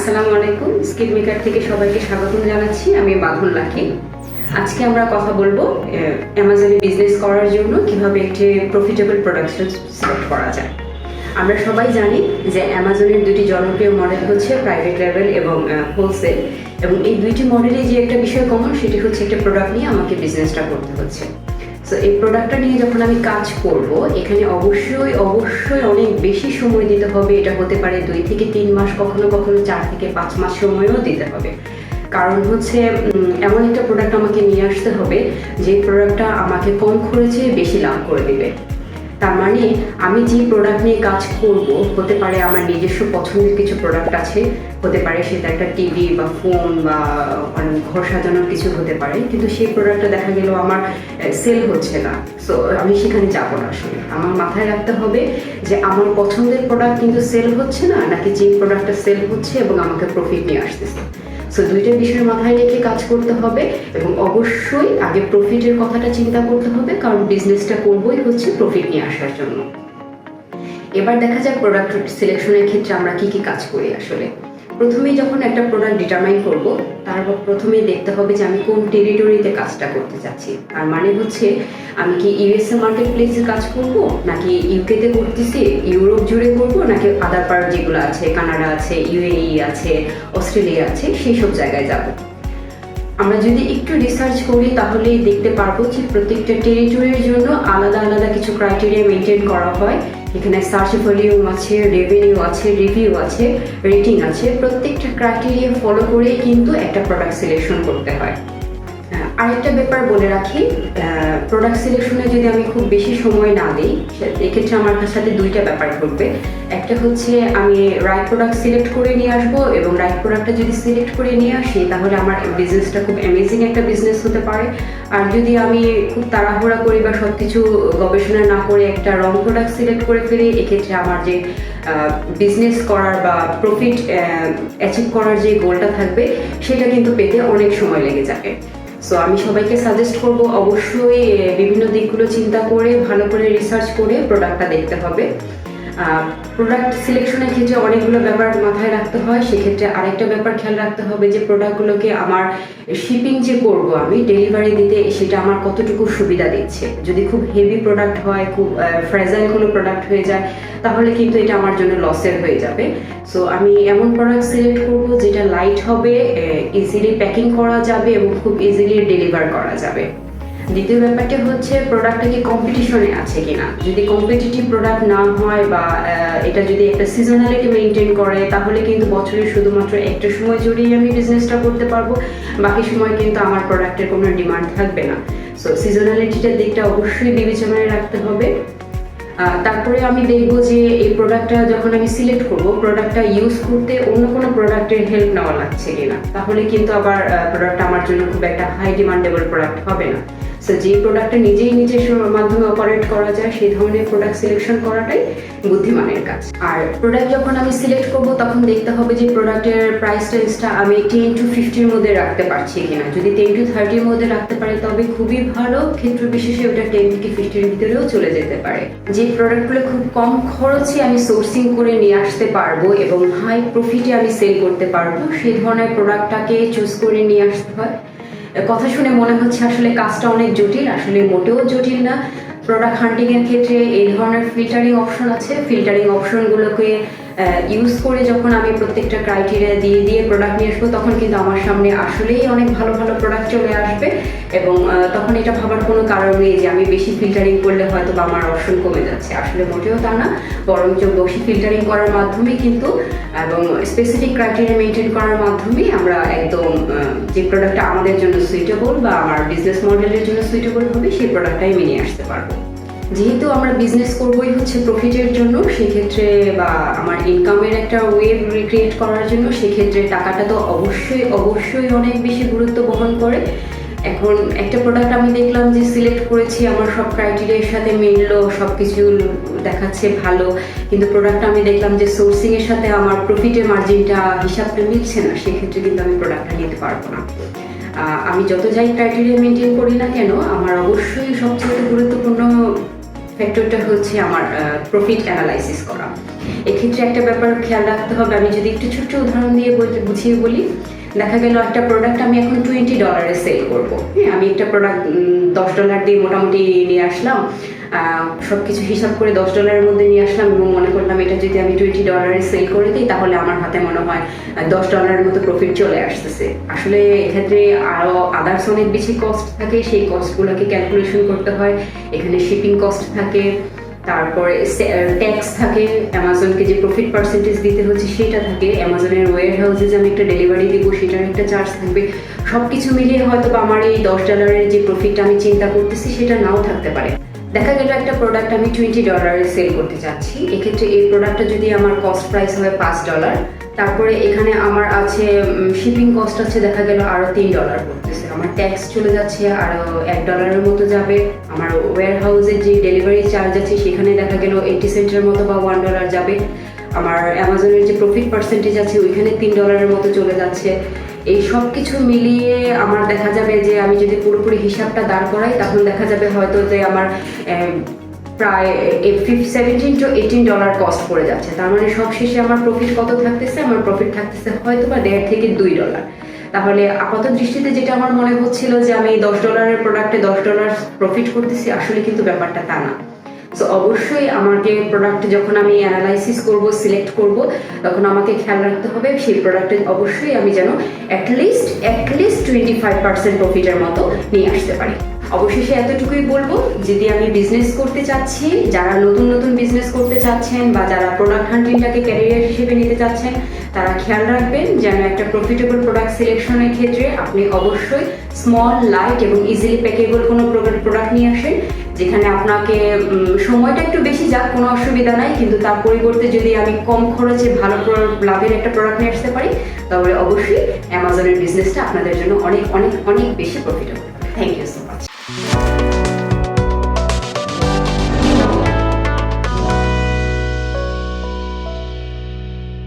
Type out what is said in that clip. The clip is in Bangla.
আসসালামু আলাইকুম। স্কিল মেকার থেকে সবাইকে স্বাগতম জানাচ্ছি। আমি বাঁধন লাকি। আজকে আমরা কথা বলবো অ্যামাজনে বিজনেস করার জন্য কিভাবে একটি প্রফিটেবল প্রোডাকশন সিলেক্ট করা যায়। আমরা সবাই জানি যে অ্যামাজনের দুটি জনপ্রিয় মডেল হচ্ছে প্রাইভেট লেভেল এবং হোলসেল, এবং এই দুইটি মডেলে যে একটা বিষয় কমন সেটি হচ্ছে একটা প্রোডাক্ট নিয়ে আমাকে বিজনেসটা করতে হচ্ছে। সো এই প্রোডাক্টটা নিয়ে যখন আমি কাজ করব, এখানে অবশ্যই অনেক বেশি সময় দিতে হবে। এটা হতে পারে 2 থেকে 3 মাস, কখনো কখনো 4 থেকে 5 মাস সময়ও দিতে হবে। কারণ হচ্ছে এমন একটা প্রোডাক্ট আমাকে নিয়ে আসতে হবে যে প্রোডাক্টটা আমাকে কম খরচে বেশি লাভ করে দেবে। তার মানে আমি যে প্রোডাক্ট নিয়ে কাজ করব, হতে পারে আমার নিজস্ব পছন্দের কিছু প্রোডাক্ট আছে, হতে পারে সেটা একটা টিভি বা ফোন বা ঘর সাজানোর কিছু হতে পারে, কিন্তু সেই প্রোডাক্টটা দেখা গেল আমার সেল হচ্ছে না। সো আমি সেখানে যাব না। আসলে আমার মাথায় রাখতে হবে যে আমার পছন্দের প্রোডাক্ট কিন্তু সেল হচ্ছে না, নাকি যে প্রোডাক্টটা সেল হচ্ছে এবং আমাকে প্রফিট নিয়ে আসতেছে। সো দুইটা বিষয় মাথায় রেখে কাজ করতে হবে, এবং অবশ্যই আগে প্রফিটের কথাটা চিন্তা করতে হবে, কারণ বিজনেসটা করবোই হচ্ছে প্রফিট নিয়ে আসার জন্য। এবার দেখা যাক প্রোডাক্ট সিলেকশনের ক্ষেত্রে আমরা কি কি কাজ করি। আসলে প্রথমেই যখন একটা প্রোডাক্ট ডিটারমাইন করব, তারপর প্রথমেই দেখতে হবে যে আমি কোন টেরিটরিতে কাজটা করতে চাচ্ছি। আর মানে হচ্ছে আমি কি ইউএসএ মার্কেট প্লেসে কাজ করব, নাকি ইউকেতে করতেছি, ইউরোপ জুড়ে করব, নাকি আদার পার্ট যেগুলো আছে, কানাডা আছে, ইউএই আছে, অস্ট্রেলিয়া আছে, সেই সব জায়গায় যাব। আমরা যদি একটু রিসার্চ করি তাহলেই দেখতে পারবো যে প্রত্যেকটা টেরিটরির জন্য আলাদা আলাদা কিছু ক্রাইটেরিয়া মেনটেন করা হয়। এখানে সার্চ ভলিউম আছে, রেভিনিউ আছে, রিভিউ আছে, রেটিং আছে। প্রত্যেকটা ক্রাইটেরিয়া ফলো করে কিন্তু একটা প্রোডাক্ট সিলেকশন করতে হয়। আরেকটা ব্যাপার বলে রাখি, প্রোডাক্ট সিলেকশনে যদি আমি খুব বেশি সময় না দিই, এক্ষেত্রে আমার সাথে দুইটা ব্যাপার ঘটবে। একটা হচ্ছে আমি রাইট প্রোডাক্ট সিলেক্ট করে নিয়ে আসবো, এবং রাইট প্রোডাক্টটা যদি সিলেক্ট করে নিয়ে আসি তাহলে আমার বিজনেসটা খুব অ্যামেজিং একটা বিজনেস হতে পারে। আর যদি আমি খুব তাড়াহুড়া করি বা সব কিছু গবেষণা না করে একটা রং প্রোডাক্ট সিলেক্ট করে ফেলি, এক্ষেত্রে আমার যে বিজনেস করার বা প্রফিট অ্যাচিভ করার যে গোলটা থাকবে সেটা কিন্তু পেতে অনেক সময় লেগে যাবে। সো আমি সবাইকে সাজেস্ট করব অবশ্যই বিভিন্ন দিকগুলো চিন্তা করে ভালো করে রিসার্চ করে প্রোডাক্টটা দেখতে হবে। প্রোডাক্ট সিলেকশনের ক্ষেত্রে অনেকগুলো ব্যাপার মাথায় রাখতে হয়। সেক্ষেত্রে আরেকটা ব্যাপার খেয়াল রাখতে হবে যে প্রোডাক্টগুলোকে আমার শিপিং যে করব, আমি ডেলিভারি দিতে, সেটা আমার কতটুকু সুবিধা দিচ্ছে। যদি খুব হেভি প্রোডাক্ট হয়, খুব ফ্রেজাইল কোনো প্রোডাক্ট হয়ে যায়, তাহলে কিন্তু এটা আমার জন্য লসের হয়ে যাবে। সো আমি এমন প্রোডাক্ট সিলেক্ট করব যেটা লাইট হবে, ইজিলি প্যাকিং করা যাবে এবং খুব ইজিলি ডেলিভার করা যাবে। দ্বিতীয় ব্যাপারটা হচ্ছে প্রোডাক্টটা কি কম্পিটিশনে আছে কিনা। যদি কম্পিটিটিভ প্রোডাক্ট না হয় বা এটা যদি একটা সিজনালিটি মেনটেন করে, তাহলে কিন্তু বছরে শুধুমাত্র একটা সময় জুড়েই আমি বিজনেসটা করতে পারবো, বাকি সময় কিন্তু আমার প্রোডাক্টের কোনো ডিমান্ড থাকবে না। সো সিজনালিটিটার দিকটা অবশ্যই বিবেচনায় রাখতে হবে। তারপরে আমি দেখবো যে এই প্রোডাক্টটা যখন আমি সিলেক্ট করব, প্রোডাক্টটা ইউজ করতে অন্য কোনো প্রোডাক্টের হেল্প নেওয়া লাগছে কিনা। তাহলে কিন্তু আবার প্রোডাক্টটা আমার জন্য খুব একটা হাই ডিমান্ডেবল প্রোডাক্ট হবে না। সো যে প্রোডাক্টটা নিজস্ব মাধ্যমে অপারেট করা যায়, সেই ধরনের প্রোডাক্ট সিলেকশন করাটাই বুদ্ধিমানের কাজ। আর প্রোডাক্ট যখন আমি সিলেক্ট করব, তখন দেখতে হবে যে প্রোডাক্টের প্রাইস রেঞ্জটা আমি 10 to 50-র মধ্যে রাখতে পারছি কিনা। যদি 10 to 30-র মধ্যে রাখতে পারি তবে খুবই ভালো। ক্ষেত্র বিশেষে ওটা 10 থেকে 50-র ভিতরেও চলে যেতে পারে। যে প্রোডাক্টগুলো খুব কম খরচে আমি সোর্সিং করে নিয়ে আসতে পারবো এবং হাই প্রফিটে আমি সেল করতে পারবো, সেই ধরনের প্রোডাক্টটাকে চুজ করে নিয়ে আসতে হয়। কথা শুনে মনে হচ্ছে আসলে কাজটা অনেক জটিল, আসলে মোটেও জটিল না। প্রোডাক্ট হান্টিংয়ের ক্ষেত্রে এই ধরনের ফিল্টারিং অপশন আছে। ফিল্টারিং অপশনগুলোকে ইউজ করে যখন আমি প্রত্যেকটা ক্রাইটেরিয়া দিয়ে প্রোডাক্ট নিয়ে আসবো, তখন কিন্তু আমার সামনে আসলেই অনেক ভালো ভালো প্রোডাক্ট চলে আসবে। এবং তখন এটা ভাবার কোনো কারণ নেই যে আমি বেশি ফিল্টারিং করলে হয়তো বা আমার অপশন কমে যাচ্ছে। আসলে মোটেও তা না, বরঞ্চ বেশি ফিল্টারিং করার মাধ্যমে কিন্তু এবং স্পেসিফিক ক্রাইটেরিয়া মেনটেন করার মাধ্যমেই আমরা একদম যে প্রোডাক্টটা আমাদের জন্য সুইটেবল বা আমার বিজনেস মডেলের জন্য সুইটেবল হবে, সেই প্রোডাক্টটাই আমি নিয়ে আসতে পারবো। যেহেতু আমরা বিজনেস করবোই হচ্ছে প্রফিটের জন্য, সেক্ষেত্রে বা আমার ইনকামের একটা ওয়েব রিক্রিয়েট করার জন্য, সেক্ষেত্রে টাকাটা তো অবশ্যই অনেক বেশি গুরুত্ব বহন করে। এখন একটা প্রোডাক্ট আমি দেখলাম যে সিলেক্ট করেছি, আমার সব ক্রাইটেরিয়ার সাথে মিললো, সব কিছু দেখাচ্ছে ভালো, কিন্তু প্রোডাক্টটা আমি দেখলাম যে সোর্সিংয়ের সাথে আমার প্রফিটের মার্জিনটা হিসাবটা মিলছে না, সেক্ষেত্রে কিন্তু আমি প্রোডাক্টটা নিতে পারবো না। আমি যত যাই ক্রাইটেরিয়া মেনটেন করি না কেন, আমার অবশ্যই সবচেয়ে গুরুত্বপূর্ণ ফ্যাক্টরটা হচ্ছে আমার প্রফিট অ্যানালাইসিস করা। এক্ষেত্রে একটা ব্যাপার খেয়াল রাখতে হবে, আমি যদি একটু ছোট্ট উদাহরণ দিয়ে বুঝিয়ে বলি, দেখা গেল একটা প্রোডাক্ট আমি এখন $20 সেল করবো। হ্যাঁ, আমি একটা প্রোডাক্ট $10 দিয়ে মোটামুটি নিয়ে আসলাম, সব কিছু হিসাব করে $10 মধ্যে নিয়ে আসলাম এবং মনে করলাম এটা যদি আমি $20 সেল করে দিই তাহলে আমার হাতে মনে হয় $10 মতো প্রফিট চলে আসতেছে। আসলে এক্ষেত্রে আরও আদার্স অনেক বেশি কস্ট থাকে, সেই কস্টগুলোকে ক্যালকুলেশন করতে হয়। এখানে শিপিং কস্ট থাকে, তারপরে ট্যাক্স থাকে, অ্যামাজনকে যে প্রফিট পার্সেন্টেজ দিতে হচ্ছে সেটা থাকে, অ্যামাজনের ওয়্যার হাউসে যে আমি একটা ডেলিভারি দিব সেটার একটা চার্জ থাকবে। সব কিছু মিলিয়ে হয়তো বা আমার এই $10 যে প্রফিটটা আমি চিন্তা করতেছি সেটা নাও থাকতে পারে। দেখা গেল একটা প্রোডাক্ট আমি $20 সেল করতে চাচ্ছি, এক্ষেত্রে এই প্রোডাক্টটা যদি আমার কস্ট প্রাইস হয় $5, তারপরে এখানে আমার আছে শিপিং কস্ট আছে দেখা গেল আরও $3 পড়তেছে, আমার ট্যাক্স চলে যাচ্ছে আরও $1 মতো যাবে, আমার ওয়্যার হাউসের যে ডেলিভারি চার্জ আছে সেখানে দেখা গেল 80 সেন্টের মতো বা $1 যাবে, আমার অ্যামাজনের যে প্রফিট পার্সেন্টেজ আছে ওইখানে $3 মতো চলে যাচ্ছে। এই সব কিছু মিলিয়ে আমার দেখা যাবে যে আমি যদি পুরোপুরি হিসাবটা দাঁড় করাই তখন দেখা যাবে হয়তো যে আমার প্রায় $17 to $18 কস্ট পড়ে যাচ্ছে। তার মানে সব শেষে আমার প্রফিট কত থাকতেছে? আমার প্রফিট থাকতেছে হয়তো বা $1.5 থেকে $2। তাহলে আপাত দৃষ্টিতে যেটা আমার মনে হচ্ছিল যে আমি $10 প্রোডাক্টে $10 প্রফিট করতেছি, আসলে কিন্তু ব্যাপারটা তা না। সো অবশ্যই আমাকে প্রোডাক্ট যখন আমি অ্যানালাইসিস করব, সিলেক্ট করব, তখন আমাকে খেয়াল রাখতে হবে সেই প্রোডাক্টে অবশ্যই আমি যেন অ্যাটলিস্ট 25% প্রফিটের মতো নিয়ে আসতে পারি। অবশেষে এতটুকুই বলবো, যদি আমি বিজনেস করতে চাচ্ছি, যারা নতুন নতুন বিজনেস করতে চাচ্ছেন বা যারা প্রোডাক্ট হান্টিংটাকে ক্যারিয়ার হিসেবে নিতে চাচ্ছেন, তারা খেয়াল রাখবেন যেন একটা প্রফিটেবল প্রোডাক্ট সিলেকশনের ক্ষেত্রে আপনি অবশ্যই স্মল, লাইট এবং ইজিলি প্যাকেবল কোনো প্রোডাক্ট নিয়ে আসেন, যেখানে আপনাকে সময়টা একটু বেশি যাক কোনো অসুবিধা নাই, কিন্তু তার পরিবর্তে যদি আমি কম খরচে ভালো লাভের একটা প্রোডাক্ট নিয়ে আসতে পারি তাহলে অবশ্যই অ্যামাজনের বিজনেসটা আপনাদের জন্য অনেক অনেক অনেক বেশি profitable. Thank you so much.